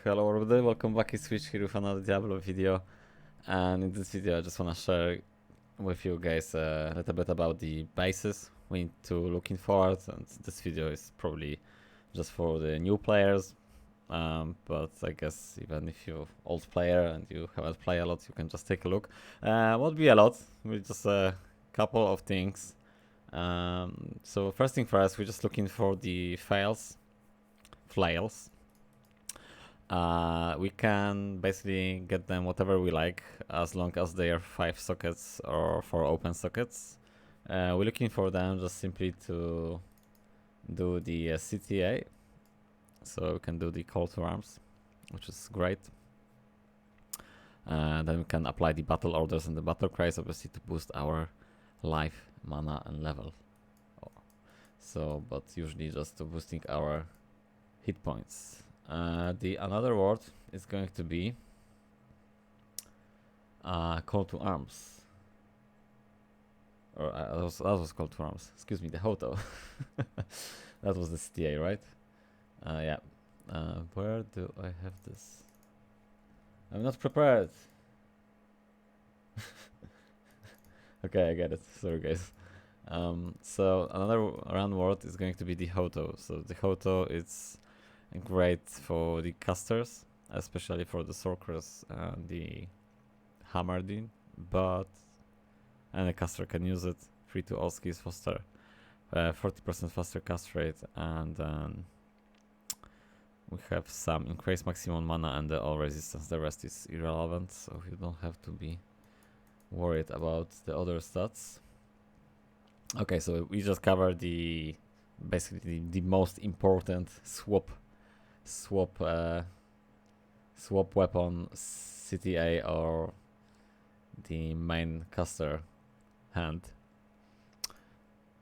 Hello everybody, welcome back. It's Switch here with another Diablo video, and in this video I just want to share with you guys a little bit about the bases we need to looking forward, and this video is probably just for the new players, but I guess even if you're old player and you haven't played a lot, you can just take a look. Won't be a lot, with just a couple of things. So first thing first, we're just looking for the flails. We can basically get them whatever we like, as long as they are 5 sockets or 4 open sockets. We're looking for them just simply to do the CTA, so we can do the call to arms, which is great. Then we can apply the battle orders and the battle cries, obviously, to boost our life, mana, and level. So, but usually just boosting our hit points. The another word is going to be call to arms, or that was call to arms. Excuse me, the HOTO. That was the CTA, right? Yeah. Where do I have this? I'm not prepared. Okay, I get it. Sorry, guys. So another round word is going to be the HOTO. So the HOTO is great for the casters, especially for the sorcerers and the hammered, but any caster can use it. 3 to all skills faster, 40% faster cast rate, and we have some increased maximum mana and the all resistance. The rest is irrelevant, so you don't have to be worried about the other stats. Okay, so we just covered the basically the most important swap weapon CTA or the main caster hand.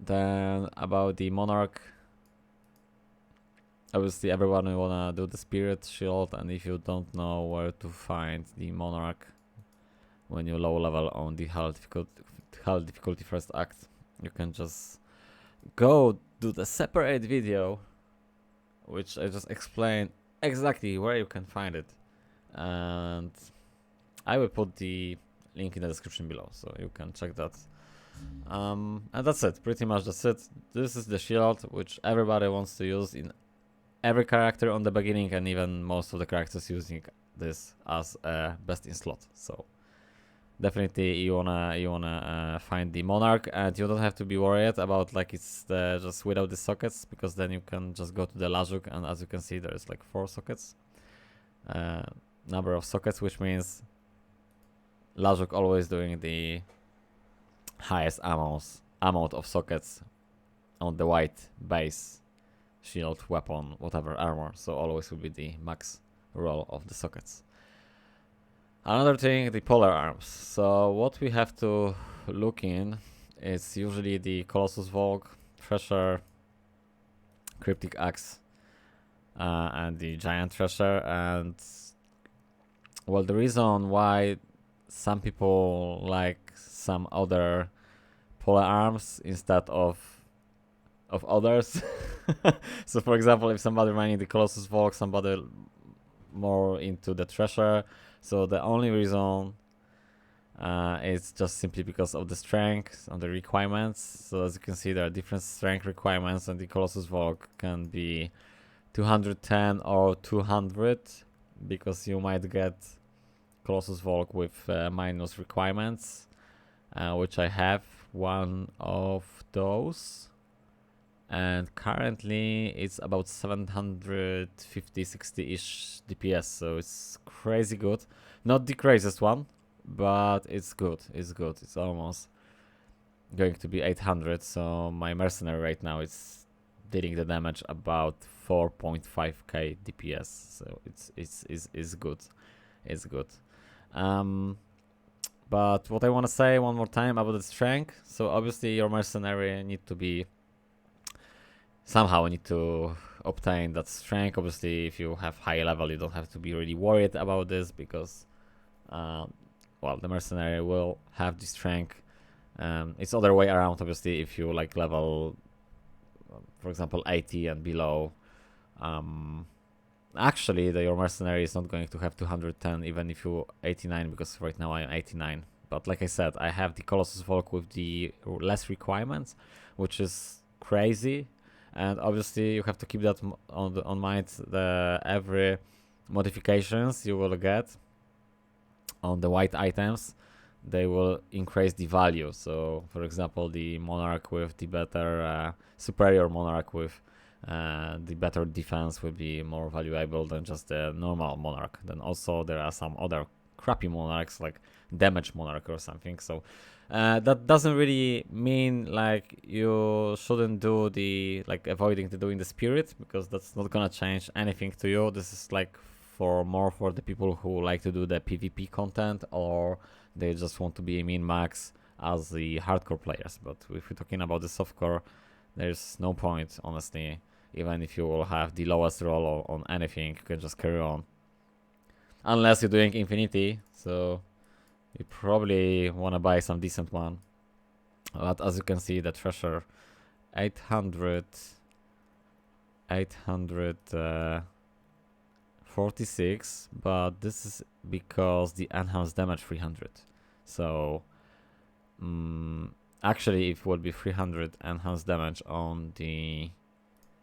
Then about the monarch, obviously everyone will wanna do the spirit shield, and if you don't know where to find the monarch when you low level on the hard difficulty first act, you can just go do the separate video which I just explained exactly where you can find it, and I will put the link in the description below so you can check that. And that's it, pretty much that's it. This is the shield which everybody wants to use in every character on the beginning, and even most of the characters using this as best in slot. So definitely you wanna find the monarch, and you don't have to be worried about like it's just without the sockets, because then you can just go to the Lajuk, and as you can see there is like 4 sockets, number of sockets, which means Lajuk always doing the highest amount of sockets on the white base shield, weapon, whatever, armor, so always will be the max roll of the sockets. Another thing, the polar arms. So what we have to look in is usually the Colossus Vogue, Thresher, Cryptic Axe, and the Giant Thresher. And well, the reason why some people like some other polar arms instead of others. So for example, if somebody running the Colossus Vogue, somebody more into the Thresher. So the only reason is just simply because of the strength and the requirements. So as you can see, there are different strength requirements, and the Colossus Vogue can be 210 or 200, because you might get Colossus Vogue with minus requirements, which I have one of those. And currently it's about 750-60-ish DPS, so it's crazy good. Not the craziest one, but it's good. It's good. It's almost going to be 800. So my mercenary right now is dealing the damage about 4.5k DPS. So it's good. It's good. But what I want to say one more time about the strength. So obviously your mercenary need to be somehow need to obtain that strength. Obviously, if you have high level, you don't have to be really worried about this, because well, the mercenary will have the strength. It's other way around, obviously. If you like level, for example, 80 and below, actually your mercenary is not going to have 210 even if you 89, because right now I am 89. But like I said, I have the Colossus Volk with the less requirements, which is crazy. And obviously you have to keep that on mind. Every modifications you will get on the white items, they will increase the value. So for example, the monarch with the better superior monarch with the better defense will be more valuable than just the normal monarch. Then also there are some other crappy monarchs like damage monarch or something. So that doesn't really mean like you shouldn't do the avoiding to doing the spirit, because that's not gonna change anything to you. This is like for the people who like to do the PvP content, or they just want to be min max as the hardcore players. But if we're talking about the softcore, there's no point, honestly. Even if you will have the lowest roll on anything, you can just carry on. Unless you're doing Infinity, so you probably want to buy some decent one. But as you can see, the treasure 846, but this is because the enhanced damage 300. So actually it will be 300 enhanced damage on the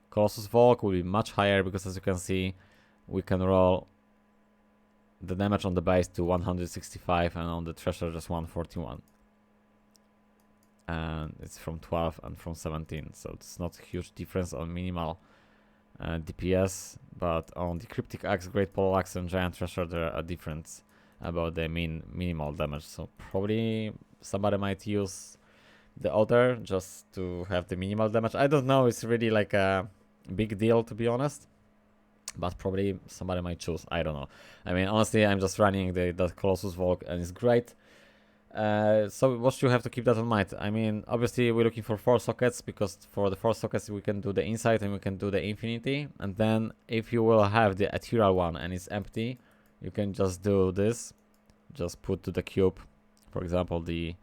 Colossus Volk, will be much higher, because as you can see, we can roll the damage on the base to 165 and on the treasure just 141. And it's from 12 and from 17, so it's not a huge difference on minimal DPS, but on the Cryptic Axe, Great Pole Axe and Giant Treasure there are difference about the minimal damage. So probably somebody might use the other just to have the minimal damage. I don't know, it's really like a big deal to be honest, but probably somebody might choose, I don't know. I mean, honestly, I'm just running the Colossus Volk and it's great. So what you have to keep that in mind. I mean, obviously we're looking for 4 sockets, because for the 4 sockets we can do the Insight and we can do the Infinity. And then if you will have the Ethereal one and it's empty, you can just do this. Just put to the cube, for example, the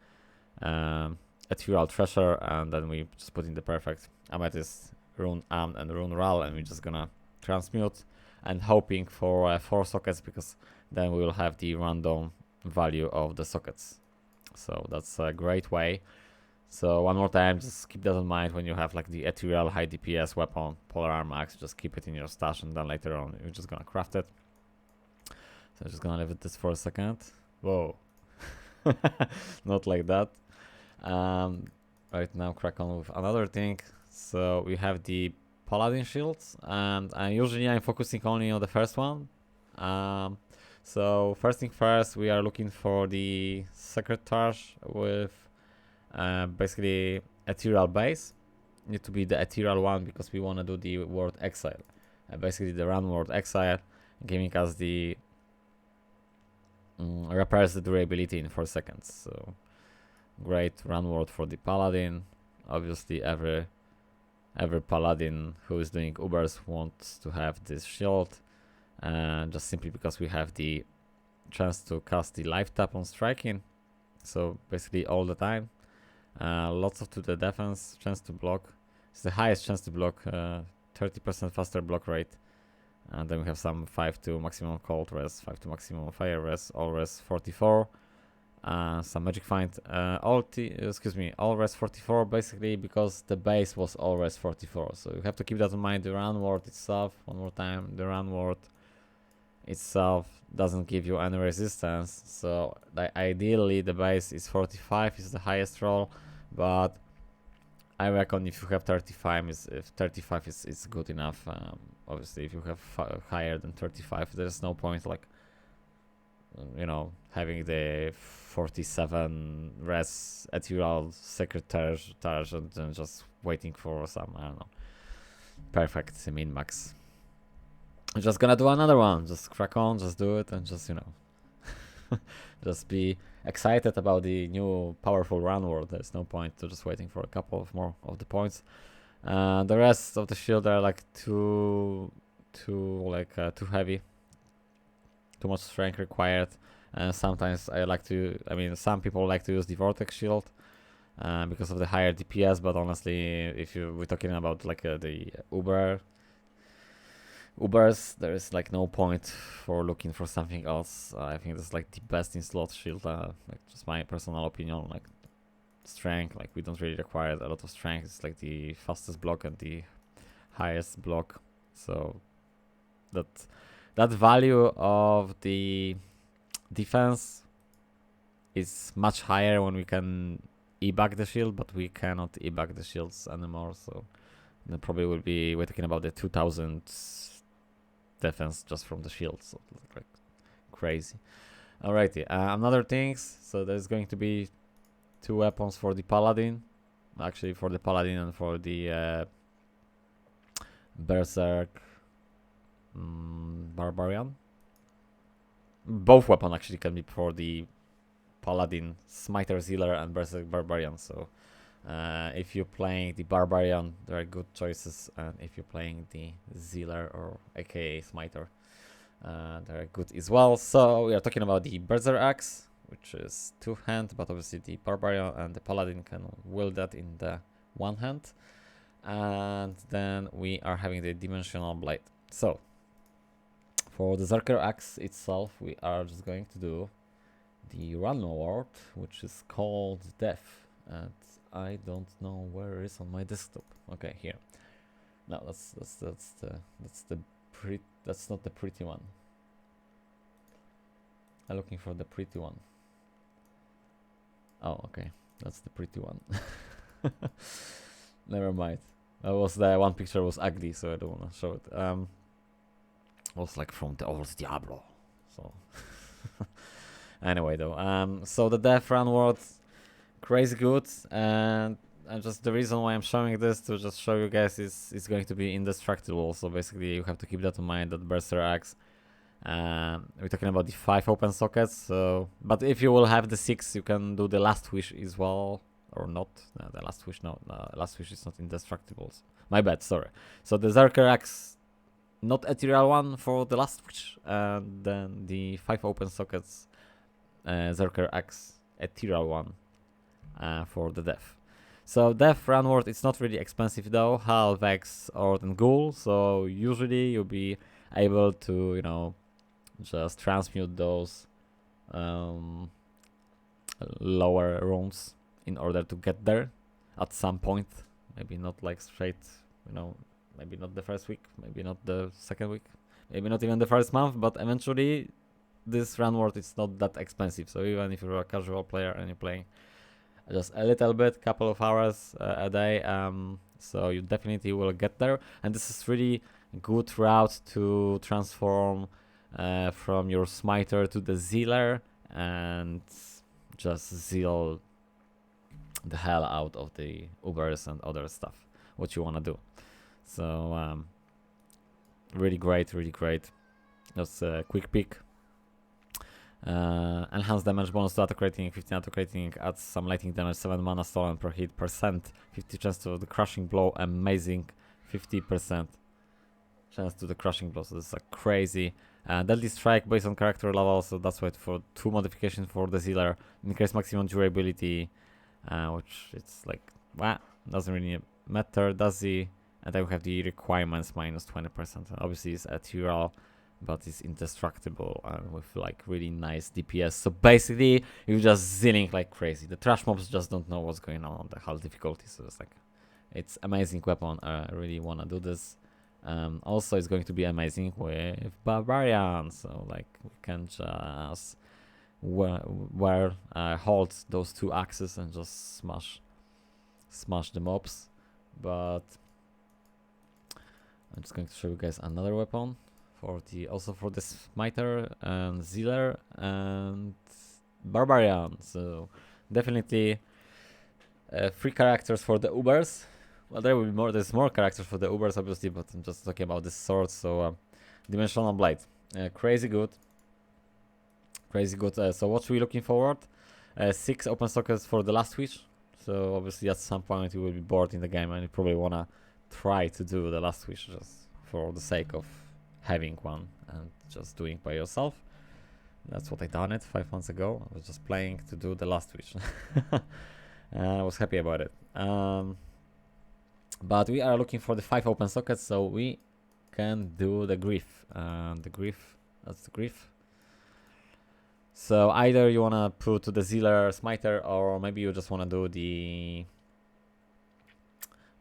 Ethereal Treasure, and then we just put in the perfect Amethyst, Rune Am and Rune Ral, and we're just gonna transmute and hoping for 4 sockets, because then we will have the random value of the sockets. So that's a great way. So one more time, just keep that in mind when you have like the ethereal high DPS weapon, Polar Arm Axe, just keep it in your stash, and then later on you're just gonna craft it. So I'm just gonna leave it this for a second. Whoa. Not like that. Right now crack on with another thing. So we have the Paladin Shields, and usually I'm focusing only on the first one. So first thing first, we are looking for the Secretary with basically Ethereal base. Need to be the Ethereal one, because we want to do the Word Exile. Basically the run Word Exile, giving us the repairs the durability in 4 seconds. So great run word for the Paladin. Obviously every Paladin who is doing Ubers wants to have this shield. Just simply because we have the chance to cast the life tap on striking, so basically all the time. Lots of to the defense, chance to block. It's the highest chance to block, 30% faster block rate. And then we have some 5 to maximum cold res, 5 to maximum fire res, all res 44. Some magic find, all res 44, basically because the base was all res 44. So you have to keep that in mind. The run word itself, one more time, the run word itself doesn't give you any resistance, so ideally the base is 45 is the highest roll, but I reckon if you have 35 is good enough. Obviously if you have higher than 35, there's no point like having the 47 res ethereal secretary and then just waiting for some, I don't know, perfect min max. I'm just gonna do another one. Just crack on, just do it, and just just be excited about the new powerful run word. There's no point to just waiting for a couple of more of the points. The rest of the shield are like too heavy, too much strength required. And sometimes some people like to use the vortex shield because of the higher DPS. But honestly, if we're talking about like the Uber, Ubers, there is like no point for looking for something else. I think that's like the best in slot shield, like just my personal opinion. Like strength, like we don't really require a lot of strength. It's like the fastest block and the highest block, so that value of the defense is much higher when we can e-back the shield, but we cannot e-back the shields anymore, so then probably will be, we're talking about the 2000 defense just from the shield, so like crazy. Alrighty, another things, so there's going to be 2 weapons for the Paladin, actually for the Paladin and for the Berserk Barbarian. Both weapons actually can be for the Paladin, Smiter, Zealer, and Berserk Barbarian. So if you're playing the Barbarian, there are good choices, and if you're playing the Zealer or aka Smiter, they are good as well. So we are talking about the Berserk Axe, which is 2-hand, but obviously the Barbarian and the Paladin can wield that in the 1 hand. And then we are having the Dimensional Blade. So for the Zerker Axe itself, we are just going to do the run award, which is called Death, and I don't know where it is on my desktop. Okay, here. No, that's not the pretty one. I'm looking for the pretty one. Oh, okay, that's the pretty one. Never mind. That was the one picture was ugly, so I don't want to show it. Was like from the old Diablo, so. Anyway, though, so the Death Run Ward, crazy good, and just the reason why I'm showing this to just show you guys is it's going to be indestructible. So basically, you have to keep that in mind. That Berserk Axe. We're talking about the 5 open sockets. So, but if you will have the 6, you can do the Last Wish as well, or not. No, the Last Wish, no, Last Wish is not indestructible. So my bad, sorry. So the Zerker Axe, not ethereal one for the Last Wish, and then the 5 open sockets. Zerker Axe, ethereal one for the Death. So Death Runward, it's not really expensive though, Hal, Vex, Ord and Ghoul, so usually you'll be able to, you know, just transmute those lower runes in order to get there at some point. Maybe not like straight, you know, maybe not the first week, maybe not the second week, maybe not even the first month, but eventually this Runward is not that expensive. So even if you're a casual player and you're playing just a little bit, couple of hours a day, so you definitely will get there. And this is really good route to transform from your Smiter to the Zealer and just zeal the hell out of the Ubers and other stuff what you want to do. So really great, really great. Just a quick pick. Enhanced damage bonus to attack rating, 15 attack rating, adds some lightning damage, 7 mana stolen per hit percent, 50 chance to the crushing blow, amazing, 50% chance to the crushing blow, so this is a crazy. Deadly strike based on character level, so that's why for 2 modifications for the Zealer, increase maximum durability, which it's like, well, doesn't really matter, does he? And then we have the requirements minus 20%, obviously it's ethereal, but it's indestructible and with like really nice DPS. So basically, you're just zilling like crazy. The trash mobs just don't know what's going on the hard difficulty. So it's like, it's amazing weapon. I really wanna do this. Also, it's going to be amazing with Barbarian. So like, we can just hold those 2 axes and just smash the mobs. But I'm just going to show you guys another weapon. Also for the Smiter and Zealer and Barbarian. So definitely 3 characters for the Ubers. Well, there will be more. There's more characters for the Ubers, obviously, but I'm just talking about this sword. So Dimensional Blade, crazy good, crazy good. So what we're looking forward? 6 open sockets for the Last Wish. So obviously at some point you will be bored in the game and you probably wanna try to do the Last Wish just for the sake of having one and just doing by yourself. That's what I done it 5 months ago. I was just playing to do the Last Wish. I was happy about it. But we are looking for the 5 open sockets, so we can do the grief. That's the grief. So either you wanna put the Zealer Smiter, or maybe you just wanna do the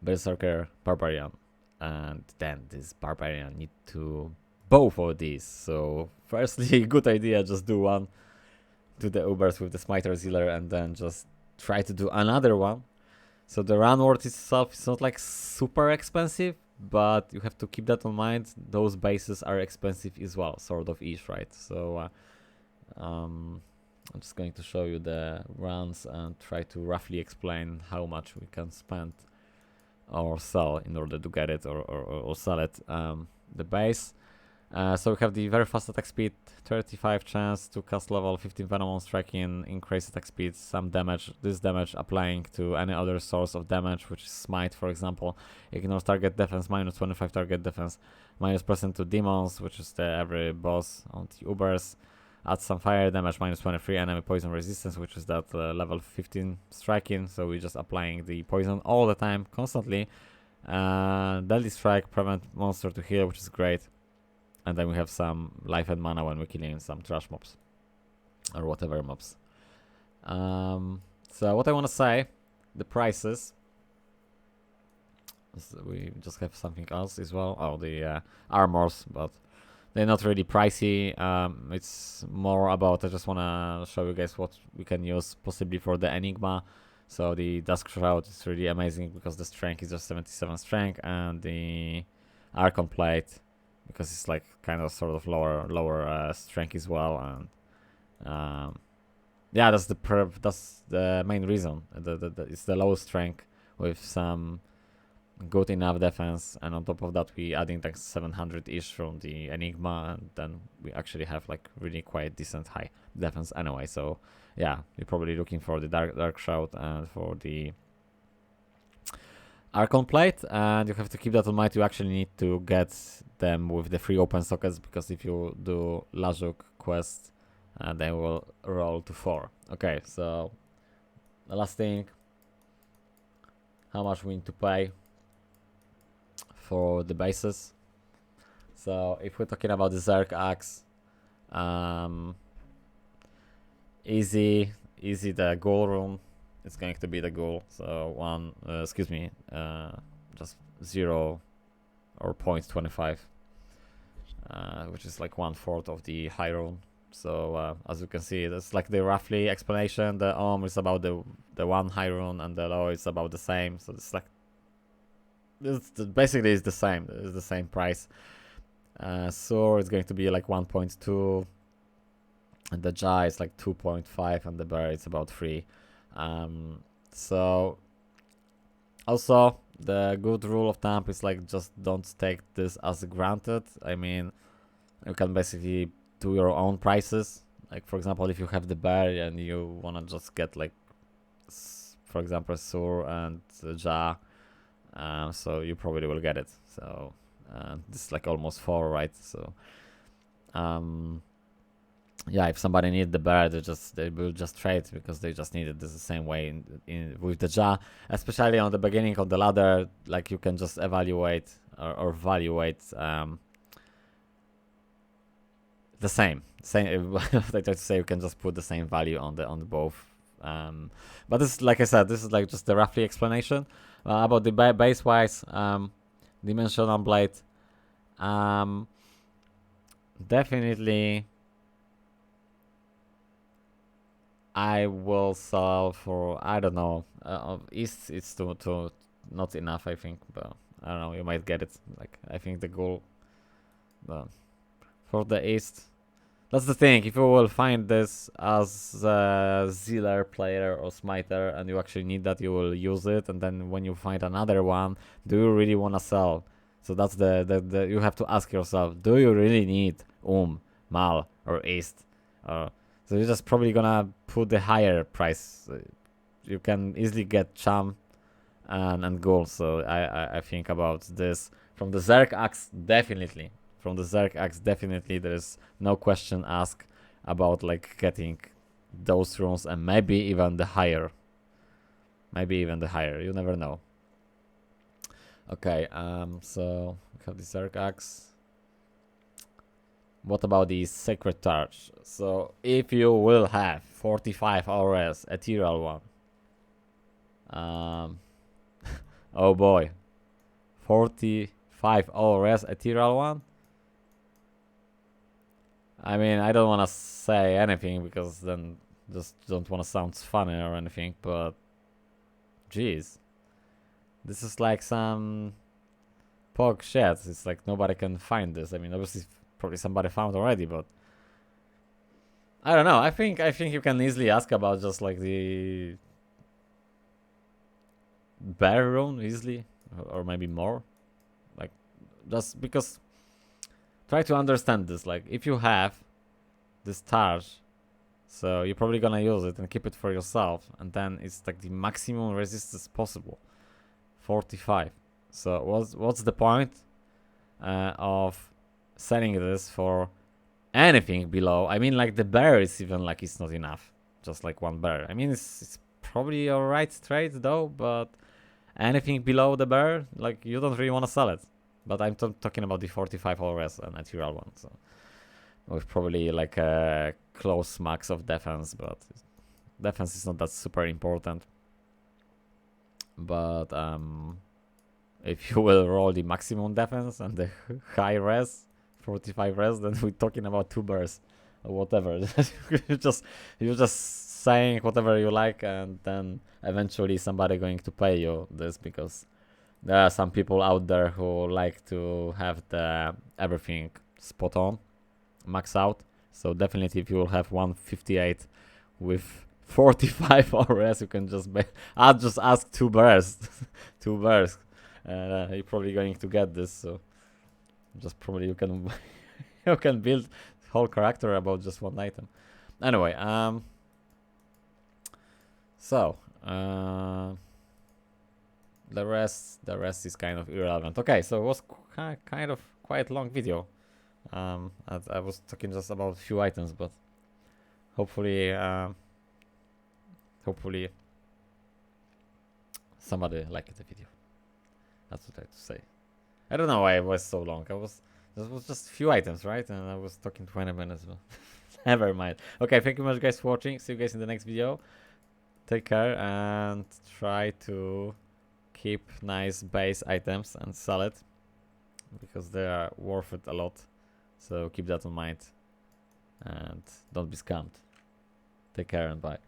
Berserker Barbarian, and then this Barbarian need to both of these. So firstly, good idea, just do one, do the Ubers with the Smiter Zealer, and then just try to do another one. So the run worth itself is not like super expensive, but you have to keep that in mind. Those bases are expensive as well, sort of ish, right? So I'm just going to show you the runs and try to roughly explain how much we can spend or sell in order to get it, or sell it. The base. So we have the very fast attack speed, 35 chance to cast level, 15 venom on striking, increased attack speed, some damage. This damage applying to any other source of damage, which is smite, for example. Ignores target defense, minus 25 target defense, minus % to demons, which is the every boss on the Ubers. Add some fire damage, minus 23 enemy poison resistance, which is that level 15 striking. So we're just applying the poison all the time, constantly. Deadly strike, prevent monster to heal, which is great. And then we have some life and mana when we're killing some trash mobs or whatever mobs. So what I want to say, the prices. So we just have something else as well. Oh, the armors, but they're not really pricey. It's more about, I just want to show you guys what we can use possibly for the Enigma. So the Dusk Shroud is really amazing because the strength is just 77 strength, and the Archon Plate, because it's like kind of sort of lower strength as well, and yeah, that's the main reason. It's the low strength with some good enough defense, and on top of that we adding like 700-ish from the Enigma, and then we actually have like really quite decent high defense anyway. So yeah, you're probably looking for the Dark Shroud and for the Archon Plate, and you have to keep that in mind. You actually need to get them with the free open sockets, because if you do Lajuk quest, they will roll to 4. Okay, so the last thing, how much we need to pay for the bases. So if we're talking about the Zerg Axe, easy the goal rune. It's going to be the goal. So just 0 or 0.25, which is like 1/4 of the high rune. So as you can see, that's like the roughly explanation. The is about the one high rune, and the low is about the same. So it's like basically it's the same. It's the same price. So it's going to be like 1.2, and the Ja is like 2.5, and the Bear is about 3. So also the good rule of thumb is like, just don't take this as granted. I mean, you can basically do your own prices. Like for example, if you have the Bear and you wanna just get like, for example, Sur and Ja, so you probably will get it. So this is like almost 4, right? So yeah, if somebody needs the Bear, they will just trade, because they just need it the same way in with the Ja, especially on the beginning of the ladder. Like you can just evaluate or evaluate the same. What I try to say, you can just put the same value on the both. But this, like I said, this is like just the roughly explanation about the base wise. Dimensional Blade, definitely I will sell for, I don't know, East it's too not enough, I think, but I don't know, you might get it. Like I think the goal, but for the East, that's the thing. If you will find this as a Zealer player or Smiter, and you actually need that, you will use it, and then when you find another one, do you really want to sell? So that's the you have to ask yourself, do you really need Mal or East? So you're just probably gonna put the higher price. You can easily get Cham and Gold. So I think about this. From the Zerg Axe, definitely. From the Zerg Axe, definitely. There's no question asked about like getting those runes, and maybe even the higher. Maybe even the higher. You never know. Okay, so we have the Zerg Axe. What about the Sacred Torch? So if you will have 45 ORS ethereal one, oh boy, 45 ORS ethereal one. I mean, I don't want to say anything because then just don't want to sound funny or anything, but jeez, this is like some pog shit. It's like nobody can find this. I mean, obviously, probably somebody found already, but I don't know. I think you can easily ask about just like the bear rune easily, or maybe more. Like, just because try to understand this. Like, if you have this targe, so you're probably gonna use it and keep it for yourself, and then it's like the maximum resistance possible, 45. So what's the point of selling this for anything below? I mean, like the bear is even like it's not enough, just like one bear. I mean, it's probably a right trade though, but anything below the bear, like you don't really want to sell it. But I'm talking about the 45 ORS and natural one, so with probably like a close max of defense, but defense is not that super important. But if you will roll the maximum defense and the high res, 45 res, then we're talking about 2 bears or whatever. you're just saying whatever you like, and then eventually somebody going to pay you this, because there are some people out there who like to have the everything spot on, max out. So definitely, if you will have 158 with 45 ORS, you can just I'll just ask 2 bears, 2 bears. You're probably going to get this, so just probably you can you can build whole character about just one item. Anyway, so the rest is kind of irrelevant. Okay, so it was kind of quite long video. I was talking just about a few items, but hopefully somebody liked the video. That's what I have to say. I don't know why it was so long. There was just a few items, right? And I was talking 20 minutes. But never mind. Okay, thank you much, guys, for watching. See you guys in the next video. Take care and try to keep nice base items and sell it, because they are worth it a lot. So keep that in mind and don't be scammed. Take care and bye.